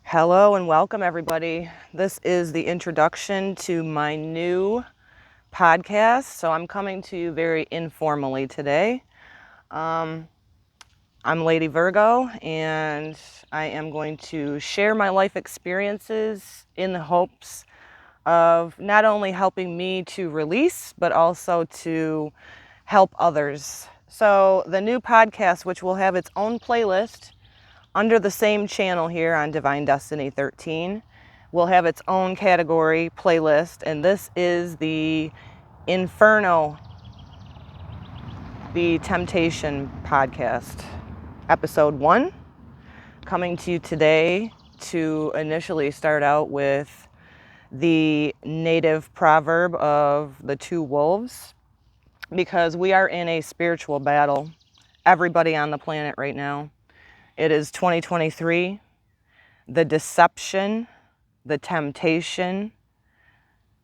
Hello and welcome, everybody. This is the introduction to my new podcast. So I'm coming to you very informally today. I'm Lady Virgo, and I am going to share my life experiences in the hopes of not only helping me to release, but also to help others. So the new podcast, which will have its own playlist, under the same channel here on Divine Destiny 13, will have its own category playlist, and this is the Inferno, the Temptation podcast, episode 1, coming to you today to initially start out with the native proverb of the two wolves, because we are in a spiritual battle, everybody on the planet right now. It is 2023. The deception, the temptation,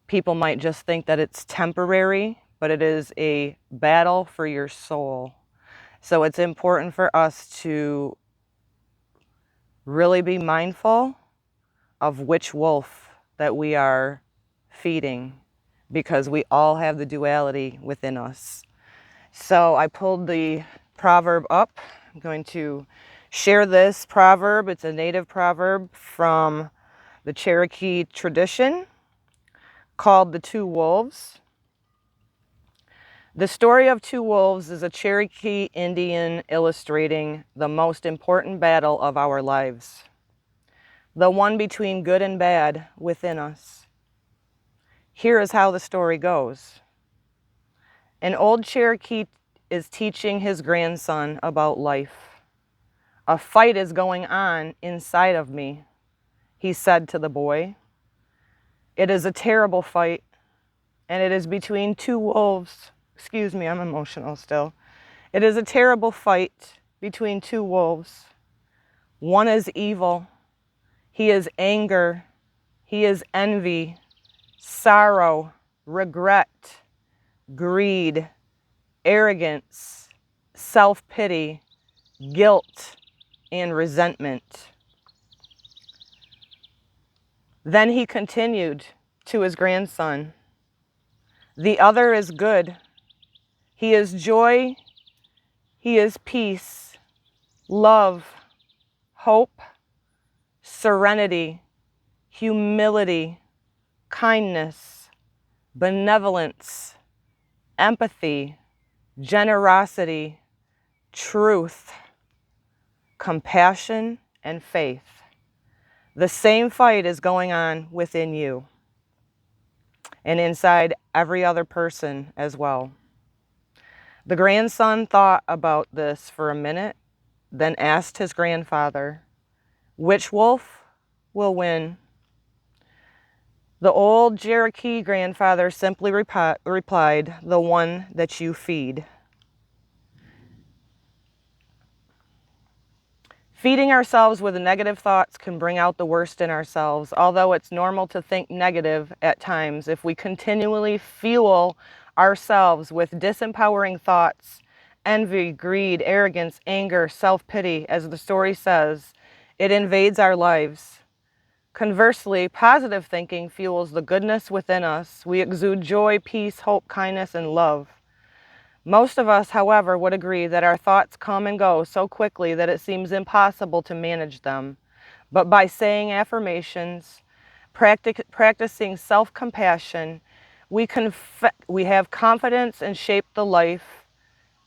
people might just think that it's temporary, but it is a battle for your soul. So it's important for us to really be mindful of which wolf that we are feeding, because we all have the duality within us. So I pulled the proverb up. I'm going to share this proverb. It's a native proverb from the Cherokee tradition called The Two Wolves. The story of two wolves is a Cherokee Indian illustrating the most important battle of our lives, the one between good and bad within us. Here is how the story goes. An old Cherokee is teaching his grandson about life. A fight is going on inside of me, he said to the boy. It is a terrible fight, and it is between two wolves. Excuse me, I'm emotional still. It is a terrible fight between two wolves. One is evil. He is anger. He is envy, sorrow, regret, greed, arrogance, self-pity, guilt, and resentment. Then he continued to his grandson. The other is good. He is joy. He is peace, love, hope, serenity, humility, kindness, benevolence, empathy, generosity, truth, compassion, and faith. The same fight is going on within you and inside every other person as well. The grandson thought about this for a minute, then asked his grandfather, which wolf will win? The old Cherokee grandfather simply replied, the one that you feed. Feeding ourselves with negative thoughts can bring out the worst in ourselves, although it's normal to think negative at times. If we continually fuel ourselves with disempowering thoughts, envy, greed, arrogance, anger, self-pity, as the story says, it invades our lives. Conversely, positive thinking fuels the goodness within us. We exude joy, peace, hope, kindness, and love. Most of us, however, would agree that our thoughts come and go so quickly that it seems impossible to manage them. But by saying affirmations, practicing self-compassion, we have confidence and shape the life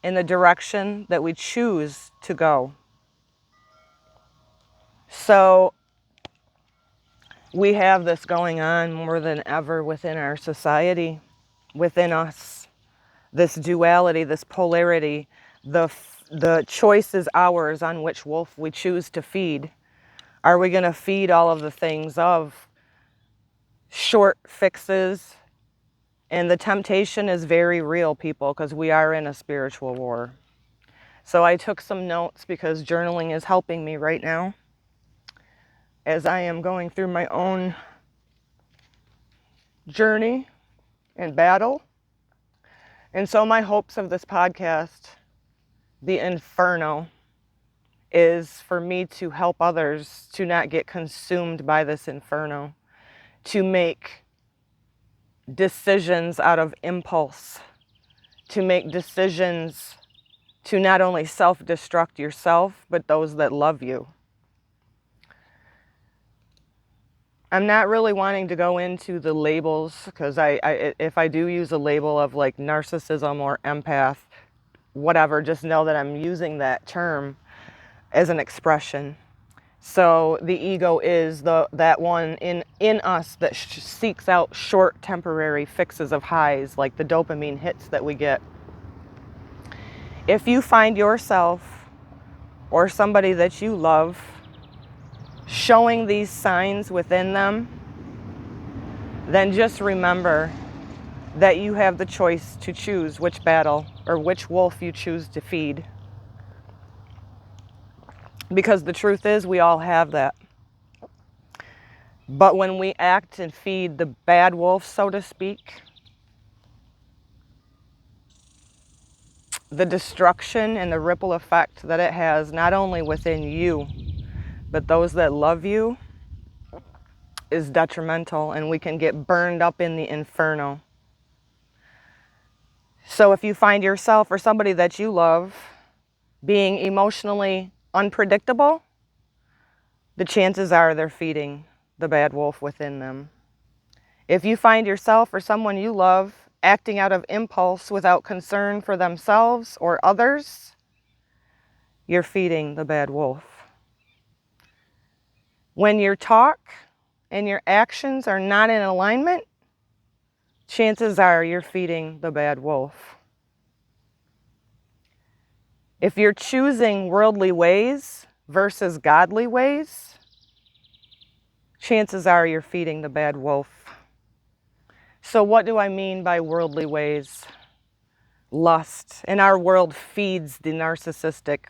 in the direction that we choose to go. So we have this going on more than ever within our society, within us. This duality, this polarity, the choice is ours on which wolf we choose to feed. Are we going to feed all of the things of short fixes? And the temptation is very real, people, because we are in a spiritual war. So I took some notes because journaling is helping me right now as I am going through my own journey and battle. And so my hopes of this podcast, the Inferno, is for me to help others to not get consumed by this inferno, to make decisions out of impulse, to make decisions to not only self-destruct yourself, but those that love you. I'm not really wanting to go into the labels, because if I do use a label of like narcissism or empath, whatever, just know that I'm using that term as an expression. So the ego is that one in us that seeks out short temporary fixes of highs, like the dopamine hits that we get. If you find yourself or somebody that you love showing these signs within them, then just remember that you have the choice to choose which battle or which wolf you choose to feed. Because the truth is, we all have that. But when we act and feed the bad wolf, so to speak, the destruction and the ripple effect that it has, not only within you, but those that love you, is detrimental, and we can get burned up in the inferno. So if you find yourself or somebody that you love being emotionally unpredictable, the chances are they're feeding the bad wolf within them. If you find yourself or someone you love acting out of impulse without concern for themselves or others, you're feeding the bad wolf. When your talk and your actions are not in alignment, chances are you're feeding the bad wolf. If you're choosing worldly ways versus godly ways, chances are you're feeding the bad wolf. So what do I mean by worldly ways? Lust. And our world feeds the narcissistic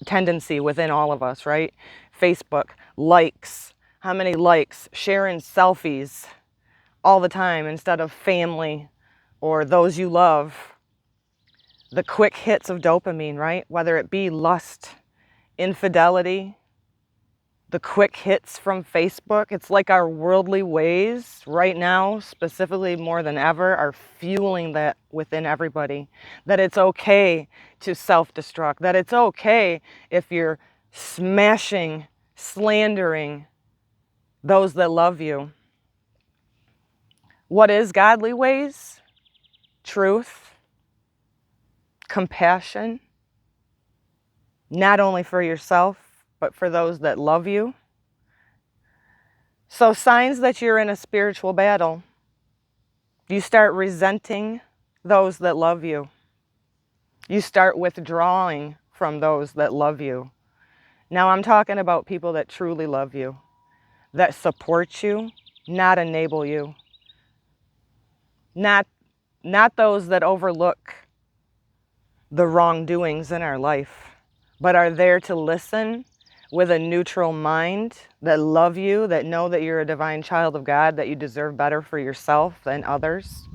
tendency within all of us, right? Facebook, likes. How many likes? Sharing selfies all the time instead of family or those you love. The quick hits of dopamine, right? Whether it be lust, infidelity, the quick hits from Facebook. It's like our worldly ways right now, specifically more than ever, are fueling that within everybody. That it's okay to self-destruct. That it's okay if you're smashing, slandering those that love you. What is godly ways? Truth, compassion, not only for yourself, but for those that love you. So signs that you're in a spiritual battle. You start resenting those that love you. You start withdrawing from those that love you. Now I'm talking about people that truly love you, that support you, not enable you. Not those that overlook the wrongdoings in our life, but are there to listen with a neutral mind, that love you, that know that you're a divine child of God, that you deserve better for yourself than others.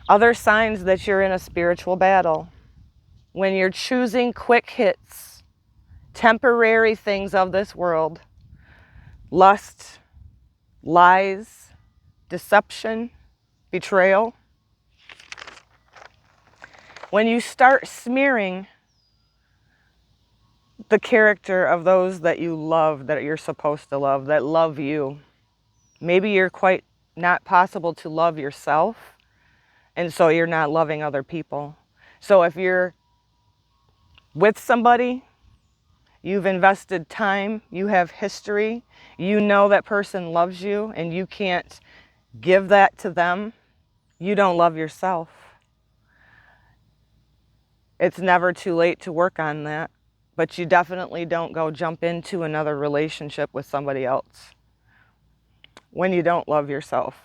Other signs that you're in a spiritual battle. When you're choosing quick hits, temporary things of this world, lust, lies, deception, betrayal. When you start smearing the character of those that you love, that you're supposed to love, that love you. Maybe you're quite not possible to love yourself, and so you're not loving other people. So if you're with somebody, you've invested time, you have history, you know that person loves you, and you can't give that to them, you don't love yourself. It's never too late to work on that. But you definitely don't go jump into another relationship with somebody else when you don't love yourself.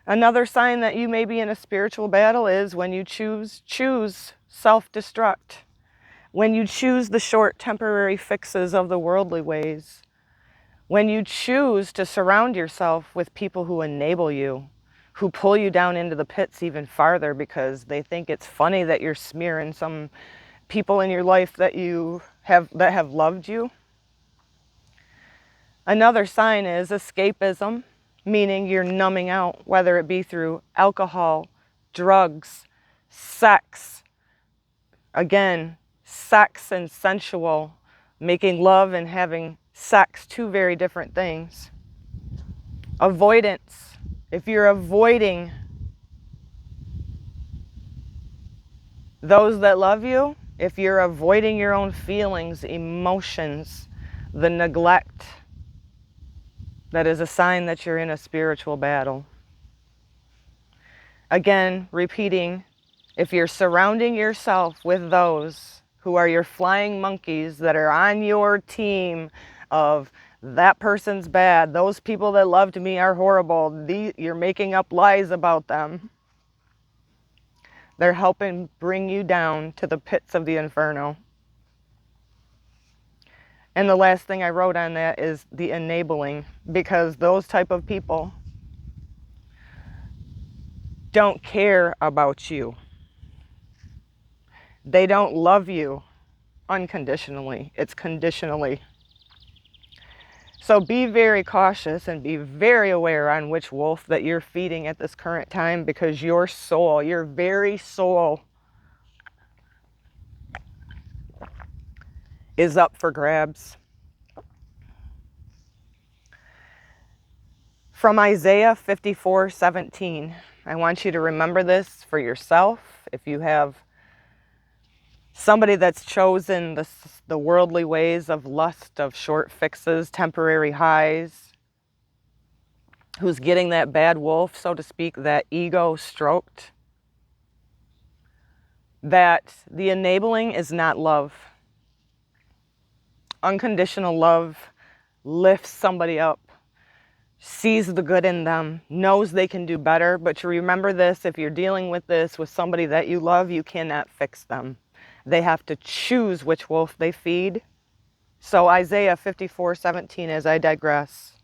Another sign that you may be in a spiritual battle is when you choose self-destruct. When you choose the short temporary fixes of the worldly ways. When you choose to surround yourself with people who enable you, who pull you down into the pits even farther because they think it's funny that you're smearing some people in your life that have loved you. Another sign is escapism, meaning you're numbing out, whether it be through alcohol, drugs, sex. Again, sex and sensual, making love and having sex, two very different things. Avoidance. If you're avoiding those that love you, if you're avoiding your own feelings, emotions, the neglect, that is a sign that you're in a spiritual battle. Again, repeating, if you're surrounding yourself with those who are your flying monkeys that are on your team of that person's bad, those people that loved me are horrible, you're making up lies about them. They're helping bring you down to the pits of the Inferno. And the last thing I wrote on that is the enabling, because those type of people don't care about you. They don't love you unconditionally. It's conditionally. So be very cautious and be very aware on which wolf that you're feeding at this current time, because your soul, your very soul, is up for grabs. From Isaiah 54:17, I want you to remember this for yourself. If you have somebody that's chosen the worldly ways of lust, of short fixes, temporary highs, who's getting that bad wolf, so to speak, that ego stroked, that the enabling is not love. Unconditional love lifts somebody up, sees the good in them, knows they can do better. But you remember this, if you're dealing with this with somebody that you love, you cannot fix them. They have to choose which wolf they feed. So Isaiah 54:17, as I digress.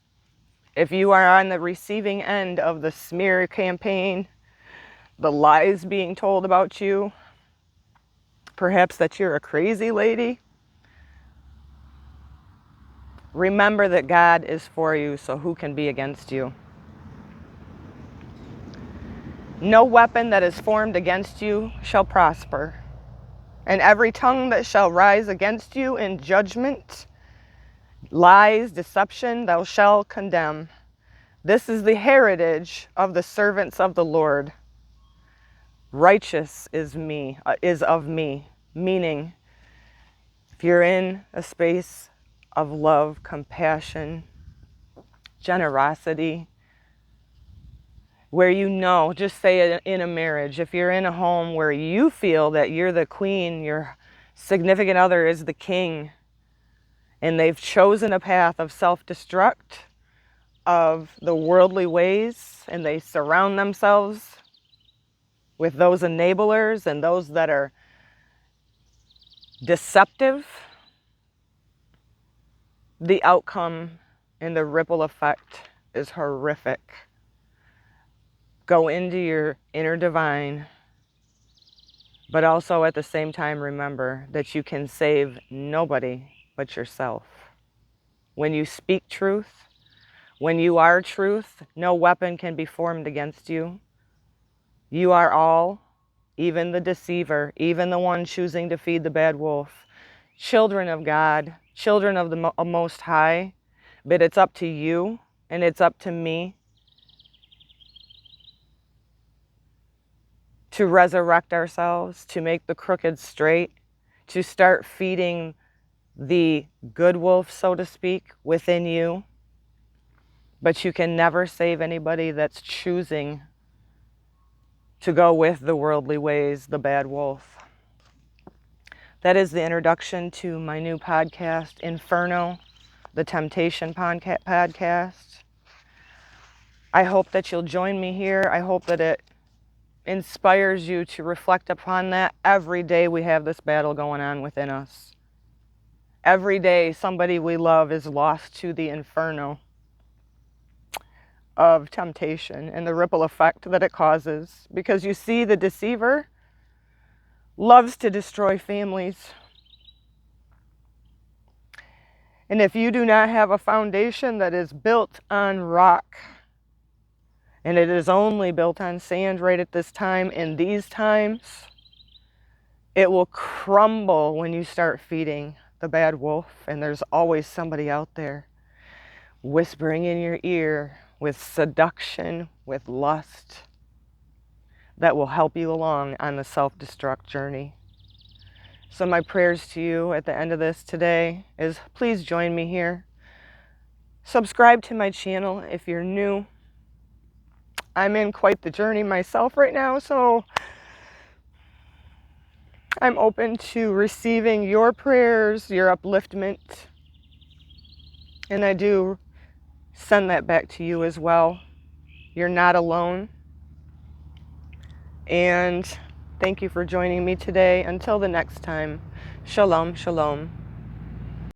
If you are on the receiving end of the smear campaign, the lies being told about you, perhaps that you're a crazy lady, remember that God is for you, so who can be against you? No weapon that is formed against you shall prosper, and every tongue that shall rise against you in judgment, lies, deception, thou shalt condemn. This is the heritage of the servants of the Lord. Righteous is of me, meaning if you're in a space of love, compassion, generosity, where you know, just say it in a marriage, if you're in a home where you feel that you're the queen, your significant other is the king, and they've chosen a path of self-destruct, of the worldly ways, and they surround themselves with those enablers and those that are deceptive, the outcome and the ripple effect is horrific. Go into your inner divine, but also at the same time remember that you can save nobody but yourself. When you speak truth, when you are truth, no weapon can be formed against you. You are all, even the deceiver, even the one choosing to feed the bad wolf, children of God, children of the Most High. But it's up to you and it's up to me to resurrect ourselves, to make the crooked straight, to start feeding the good wolf, so to speak, within you. But you can never save anybody that's choosing to go with the worldly ways, the bad wolf. That is the introduction to my new podcast, Inferno, the Temptation podcast. I hope that you'll join me here. I hope that it inspires you to reflect upon that. Every day we have this battle going on within us. Every day somebody we love is lost to the inferno of temptation and the ripple effect that it causes. Because you see, the deceiver, loves to destroy families. And if you do not have a foundation that is built on rock, and it is only built on sand right at this time, in these times, it will crumble when you start feeding the bad wolf. And there's always somebody out there whispering in your ear with seduction, with lust, that will help you along on the self-destruct journey. So my prayers to you at the end of this today is, please join me here. Subscribe to my channel if you're new. I'm in quite the journey myself right now, so I'm open to receiving your prayers, your upliftment, and I do send that back to you as well. You're not alone. And thank you for joining me today. Until the next time, Shalom Shalom.